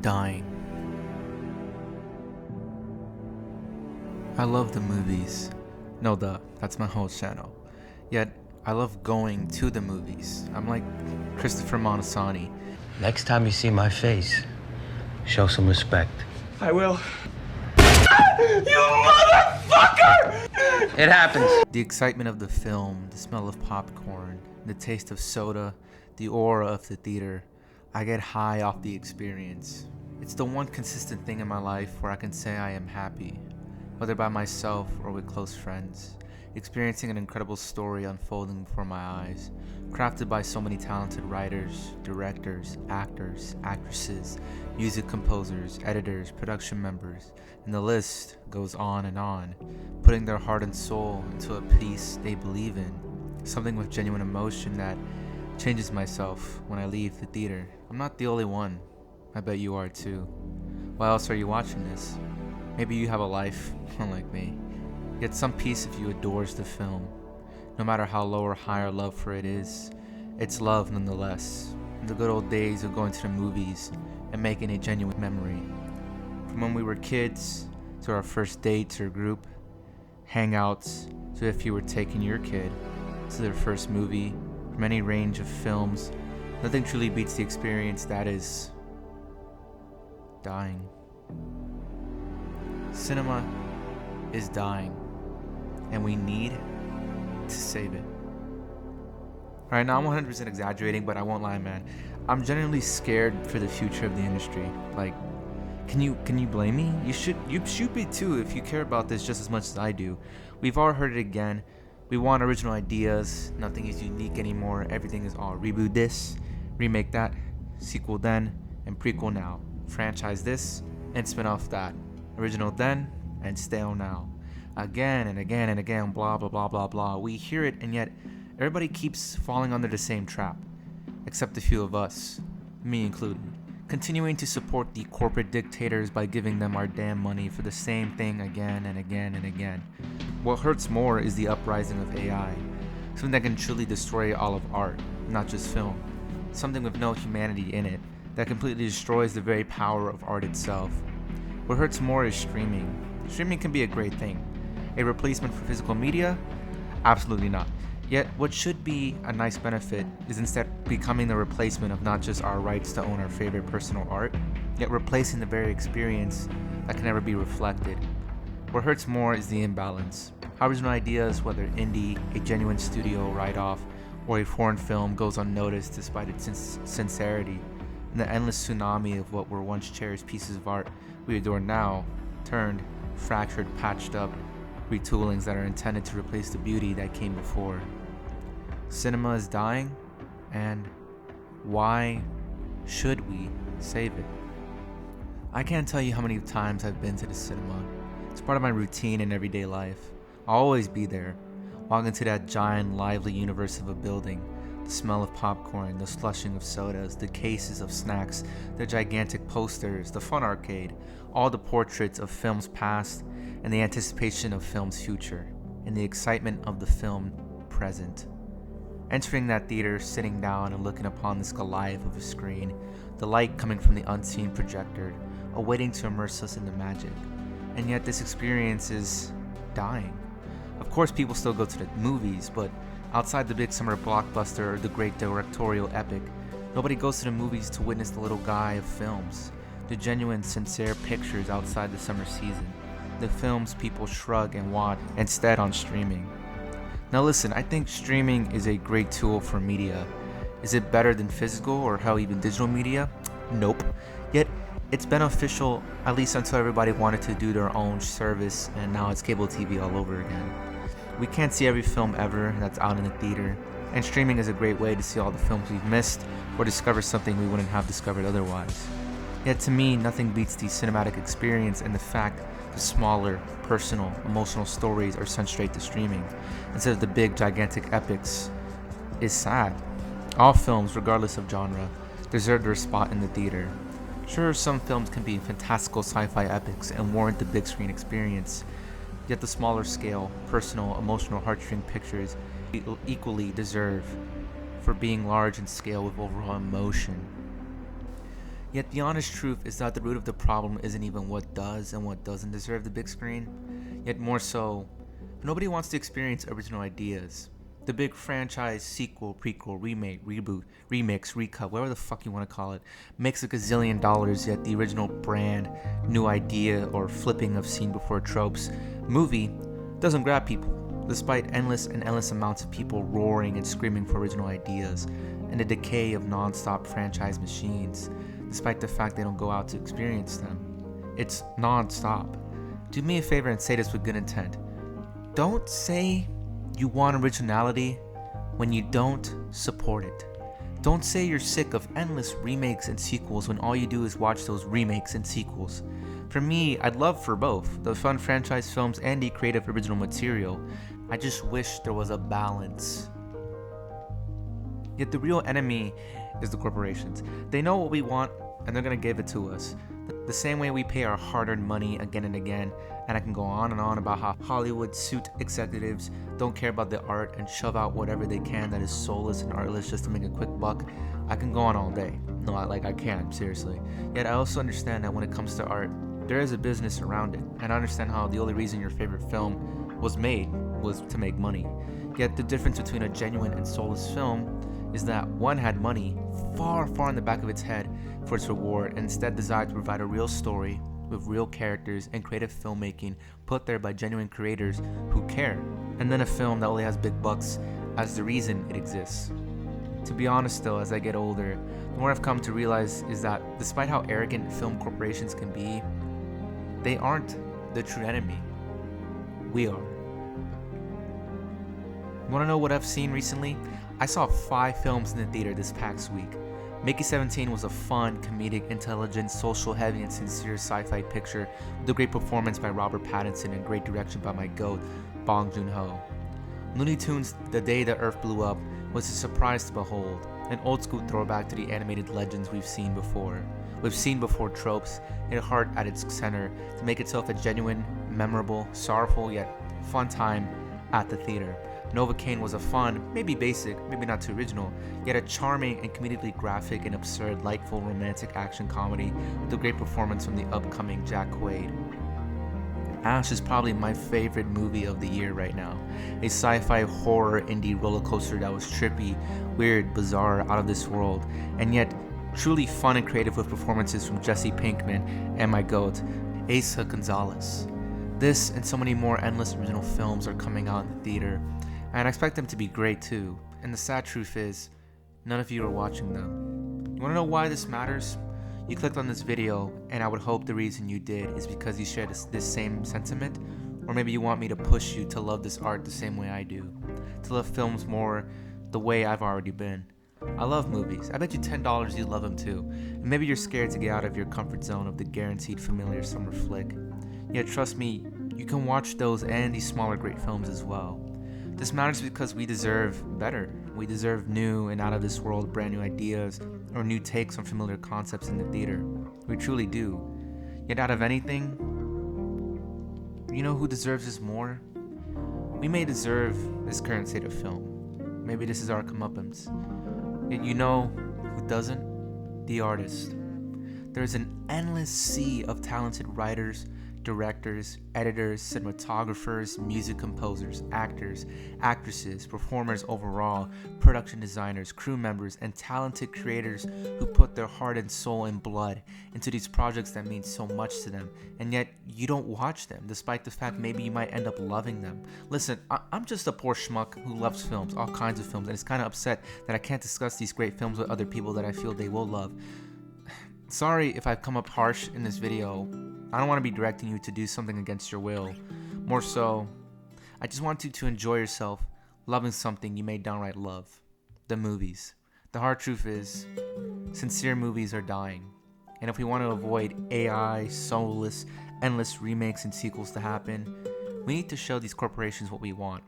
Dying. I love the movies. No duh, that's my whole channel. Yet, I love going to the movies. I'm like Christopher Montesani. Next time you see my face, show some respect. I will. You motherfucker! It happens. The excitement of the film, the smell of popcorn, the taste of soda, the aura of the theater. I get high off the experience. It's the one consistent thing in my life where I can say I am happy, whether by myself or with close friends, experiencing an incredible story unfolding before my eyes, crafted by so many talented writers, directors, actors, actresses, music composers, editors, production members, and the list goes on, putting their heart and soul into a piece they believe in, something with genuine emotion that changes myself when I leave the theater. I'm not the only one. I bet you are too. Why else are you watching this? Maybe you have a life, unlike me. Yet some piece of you adores the film. No matter how low or high our love for it is, it's love nonetheless. In the good old days of going to the movies and making a genuine memory. From when we were kids, to our first dates or group hangouts, to if you were taking your kid to their first movie, from any range of films, nothing truly beats the experience that is dying. Cinema is dying, and we need to save it. Alright, now I'm 100% exaggerating, but I won't lie, man. I'm genuinely scared for the future of the industry. Like, can you blame me? You should be too if you care about this just as much as I do. We've all heard it again. We want original ideas. Nothing is unique anymore. Everything is all reboot this, remake that, sequel then, and prequel now. Franchise this and spin off that. Original then and stale now. Again and again and again, blah blah blah blah blah. We hear it, and yet everybody keeps falling under the same trap, except a few of us, me included, continuing to support the corporate dictators by giving them our damn money for the same thing again and again and again. What hurts more is the uprising of AI, something that can truly destroy all of art, not just film, something with no humanity in it, that completely destroys the very power of art itself. What hurts more is streaming. Streaming can be a great thing. A replacement for physical media? Absolutely not. Yet, what should be a nice benefit is instead becoming the replacement of not just our rights to own our favorite personal art, yet replacing the very experience that can never be reflected. What hurts more is the imbalance. How original ideas, whether indie, a genuine studio write-off, or a foreign film, goes unnoticed despite its sincerity, and the endless tsunami of what were once cherished pieces of art we adore now, turned, fractured, patched up, retoolings that are intended to replace the beauty that came before. Cinema is dying, and why should we save it? I can't tell you how many times I've been to the cinema. It's part of my routine in everyday life. I'll always be there, walk into that giant, lively universe of a building. The smell of popcorn, the slushing of sodas, the cases of snacks, the gigantic posters, the fun arcade, all the portraits of films past, and the anticipation of film's future, and the excitement of the film present. Entering that theater, sitting down and looking upon this Goliath of a screen, the light coming from the unseen projector, awaiting to immerse us in the magic. And yet this experience is dying. Of course people still go to the movies, but outside the big summer blockbuster or the great directorial epic, nobody goes to the movies to witness the little guy of films, the genuine, sincere pictures outside the summer season, the films people shrug and want instead on streaming. Now listen, I think streaming is a great tool for media. Is it better than physical or hell even digital media? Nope. Yet it's beneficial, at least until everybody wanted to do their own service, and now it's cable TV all over again. We can't see every film ever that's out in the theater, and streaming is a great way to see all the films we've missed or discover something we wouldn't have discovered otherwise. Yet to me, nothing beats the cinematic experience and the fact the smaller, personal, emotional stories are sent straight to streaming instead of the big, gigantic epics is sad. All films, regardless of genre, deserve their spot in the theater. Sure, some films can be fantastical sci-fi epics and warrant the big screen experience, yet the smaller scale, personal, emotional heartstring pictures equally deserve for being large in scale with overall emotion. Yet the honest truth is that the root of the problem isn't even what does and what doesn't deserve the big screen. Yet more so, nobody wants to experience original ideas. The big franchise, sequel, prequel, remake, reboot, remix, recut, whatever the fuck you want to call it, makes a gazillion dollars, yet the original brand, new idea, or flipping of seen before tropes movie doesn't grab people, despite endless and endless amounts of people roaring and screaming for original ideas, and the decay of non-stop franchise machines, despite the fact they don't go out to experience them. It's non-stop. Do me a favor and say this with good intent. Don't say you want originality when you don't support it. Don't say you're sick of endless remakes and sequels when all you do is watch those remakes and sequels. For me, I'd love for both, the fun franchise films and the creative original material. I just wish there was a balance. Yet the real enemy is the corporations. They know what we want and they're gonna give it to us. The same way we pay our hard-earned money again and again, and I can go on and on about how Hollywood suit executives don't care about the art and shove out whatever they can that is soulless and artless just to make a quick buck. I can go on all day. No, I can, seriously. Yet I also understand that when it comes to art, there is a business around it, and I understand how the only reason your favorite film was made was to make money. Yet the difference between a genuine and soulless film is that one had money far, far in the back of its head for its reward, and instead desired to provide a real story with real characters and creative filmmaking put there by genuine creators who care, and then a film that only has big bucks as the reason it exists. To be honest though, as I get older, the more I've come to realize is that despite how arrogant film corporations can be, they aren't the true enemy. We are. Want to know what I've seen recently? I saw 5 films in the theater this past week. Mickey 17 was a fun, comedic, intelligent, social heavy, and sincere sci-fi picture with a great performance by Robert Pattinson and great direction by my GOAT, Bong Joon-ho. Looney Tunes The Day the Earth Blew Up was a surprise to behold, an old school throwback to the animated legends we've seen before. We've seen before tropes, hit heart at its center to make itself a genuine, memorable, sorrowful yet fun time at the theater. Novocaine was a fun, maybe basic, maybe not too original, yet a charming and comedically graphic and absurd, lightful romantic action comedy with a great performance from the upcoming Jack Quaid. Ash is probably my favorite movie of the year right now. A sci-fi horror indie roller coaster that was trippy, weird, bizarre, out of this world, and yet truly fun and creative with performances from Jesse Pinkman and my GOAT, Asa Gonzalez. This and so many more endless original films are coming out in the theater, and I expect them to be great too. And the sad truth is, none of you are watching them. You wanna know why this matters? You clicked on this video, and I would hope the reason you did is because you share this same sentiment, or maybe you want me to push you to love this art the same way I do, to love films more the way I've already been. I love movies. I bet you $10 you love them too. And maybe you're scared to get out of your comfort zone of the guaranteed familiar summer flick. Yet trust me, you can watch those and these smaller great films as well. This matters because we deserve better. We deserve new and out of this world brand new ideas or new takes on familiar concepts in the theater. We truly do. Yet out of anything, you know who deserves this more? We may deserve this current state of film. Maybe this is our comeuppance. Yet you know who doesn't? The artist. There's an endless sea of talented writers, directors, editors, cinematographers, music composers, actors, actresses, performers overall, production designers, crew members, and talented creators who put their heart and soul and blood into these projects that mean so much to them, and yet you don't watch them, despite the fact maybe you might end up loving them. Listen, I'm just a poor schmuck who loves films, all kinds of films, and is kind of upset that I can't discuss these great films with other people that I feel they will love. Sorry if I've come up harsh in this video. I don't want to be directing you to do something against your will. More so, I just want you to enjoy yourself loving something you may downright love. The movies. The hard truth is, sincere movies are dying. And if we want to avoid AI, soulless, endless remakes and sequels to happen, we need to show these corporations what we want.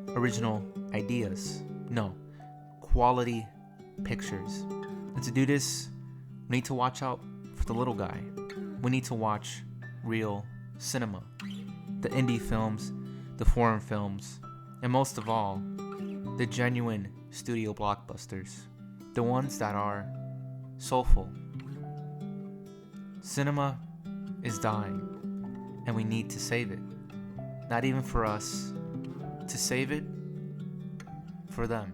Original ideas. No, quality pictures. And to do this, we need to watch out for the little guy. We need to watch real cinema. The indie films, the foreign films, and most of all, the genuine studio blockbusters. The ones that are soulful, Cinema is dying, and we need to save it. Not even for us to save it, for them.